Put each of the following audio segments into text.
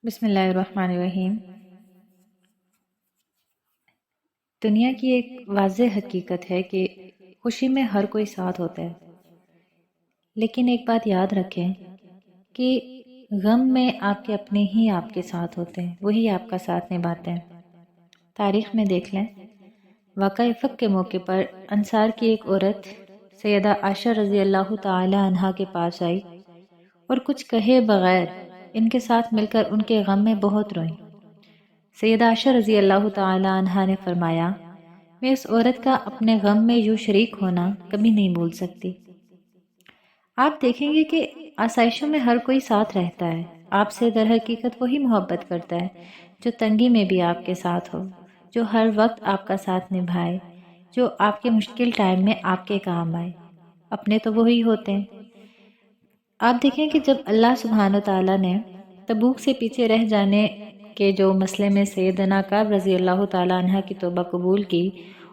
بسم اللہ الرحمن الرحیم۔ دنیا کی ایک واضح حقیقت ہے کہ خوشی میں ہر کوئی ساتھ ہوتا ہے، لیکن ایک بات یاد رکھیں کہ غم میں آپ کے اپنے ہی آپ کے ساتھ ہوتے ہیں، وہی آپ کا ساتھ نبھاتے ہیں۔ تاریخ میں دیکھ لیں، واقعہ افق کے موقع پر انصار کی ایک عورت سیدہ عائشہ رضی اللہ تعالی عنہا کے پاس آئی اور کچھ کہے بغیر ان کے ساتھ مل کر ان کے غم میں بہت روئیں۔ سیدہ عائشہ رضی اللہ تعالی عنہا نے فرمایا، میں اس عورت کا اپنے غم میں یوں شریک ہونا کبھی نہیں بھول سکتی۔ آپ دیکھیں گے کہ آسائشوں میں ہر کوئی ساتھ رہتا ہے، آپ سے در حقیقت وہی محبت کرتا ہے جو تنگی میں بھی آپ کے ساتھ ہو، جو ہر وقت آپ کا ساتھ نبھائے، جو آپ کے مشکل ٹائم میں آپ کے کام آئے۔ اپنے تو وہی ہوتے ہیں۔ آپ دیکھیں کہ جب اللہ سبحانہ تعالیٰ نے تبوک سے پیچھے رہ جانے کے جو مسئلے میں سیدنا کعب رضی اللہ تعالیٰ عنہ کی توبہ قبول کی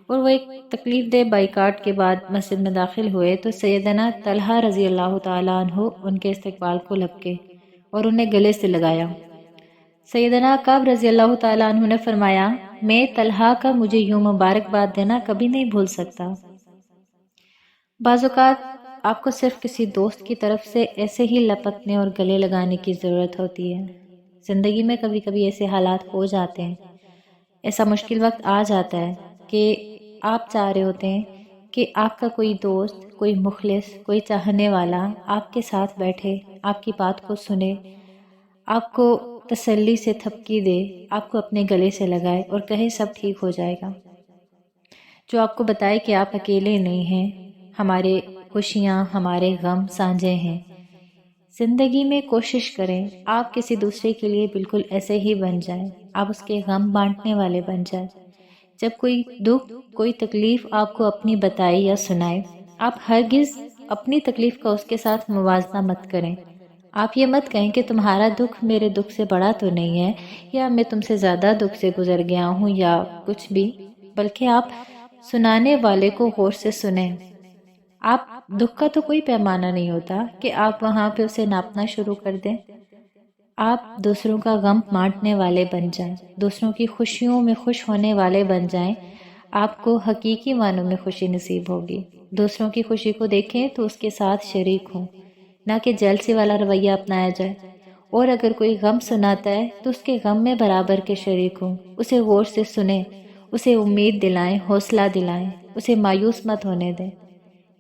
اور وہ ایک تکلیف دہ بائیکاٹ کے بعد مسجد میں داخل ہوئے تو سیدنا طلحہ رضی اللہ تعالیٰ عنہ ان کے استقبال کو لپکے اور انہیں گلے سے لگایا۔ سیدنا کعب رضی اللہ تعالیٰ عنہ نے فرمایا، میں طلحہ کا مجھے یوں مبارکباد دینا کبھی نہیں بھول سکتا۔ بعض اوقات آپ کو صرف کسی دوست کی طرف سے ایسے ہی لپکنے اور گلے لگانے کی ضرورت ہوتی ہے۔ زندگی میں کبھی کبھی ایسے حالات ہو جاتے ہیں، ایسا مشکل وقت آ جاتا ہے کہ آپ چاہ رہے ہوتے ہیں کہ آپ کا کوئی دوست، کوئی مخلص، کوئی چاہنے والا آپ کے ساتھ بیٹھے، آپ کی بات کو سنے، آپ کو تسلی سے تھپکی دے، آپ کو اپنے گلے سے لگائے اور کہے سب ٹھیک ہو جائے گا، جو آپ کو بتائے کہ آپ اکیلے نہیں ہیں، ہمارے خوشیاں، ہمارے غم سانجھے ہیں۔ زندگی میں کوشش کریں آپ کسی دوسرے کے لیے بالکل ایسے ہی بن جائیں، آپ اس کے غم بانٹنے والے بن جائیں۔ جب کوئی دکھ، کوئی تکلیف آپ کو اپنی بتائے یا سنائے، آپ ہرگز اپنی تکلیف کا اس کے ساتھ موازنہ مت کریں۔ آپ یہ مت کہیں کہ تمہارا دکھ میرے دکھ سے بڑا تو نہیں ہے، یا میں تم سے زیادہ دکھ سے گزر گیا ہوں یا کچھ بھی، بلکہ آپ سنانے والے کو غور سے سنیں۔ آپ دکھ کا تو کوئی پیمانہ نہیں ہوتا کہ آپ وہاں پہ اسے ناپنا شروع کر دیں۔ آپ دوسروں کا غم بانٹنے والے بن جائیں، دوسروں کی خوشیوں میں خوش ہونے والے بن جائیں، آپ کو حقیقی معنوں میں خوشی نصیب ہوگی۔ دوسروں کی خوشی کو دیکھیں تو اس کے ساتھ شریک ہوں، نہ کہ جیلسی والا رویہ اپنایا جائے۔ اور اگر کوئی غم سناتا ہے تو اس کے غم میں برابر کے شریک ہوں، اسے غور سے سنیں، اسے امید دلائیں، حوصلہ دلائیں، اسے مایوس مت ہونے دیں۔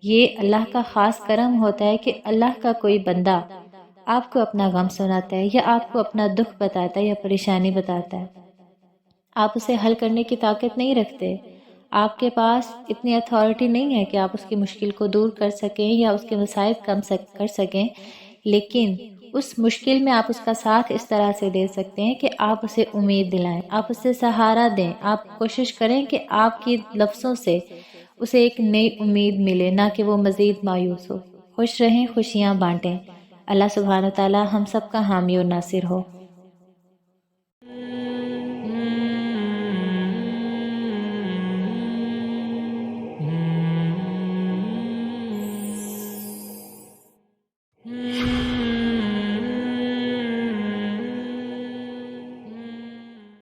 یہ اللہ کا خاص کرم ہوتا ہے کہ اللہ کا کوئی بندہ آپ کو اپنا غم سناتا ہے یا آپ کو اپنا دکھ بتاتا ہے یا پریشانی بتاتا ہے۔ آپ اسے حل کرنے کی طاقت نہیں رکھتے، آپ کے پاس اتنی اتھارٹی نہیں ہے کہ آپ اس کی مشکل کو دور کر سکیں یا اس کے مصائب کم کر سکیں، لیکن اس مشکل میں آپ اس کا ساتھ اس طرح سے دے سکتے ہیں کہ آپ اسے امید دلائیں، آپ اسے سہارا دیں، آپ کوشش کریں کہ آپ کی لفظوں سے اسے ایک نئی امید ملے، نہ کہ وہ مزید مایوس ہو۔ خوش رہیں، خوشیاں بانٹیں۔ اللہ سبحانہ تعالی ہم سب کا حامی و ناصر ہو۔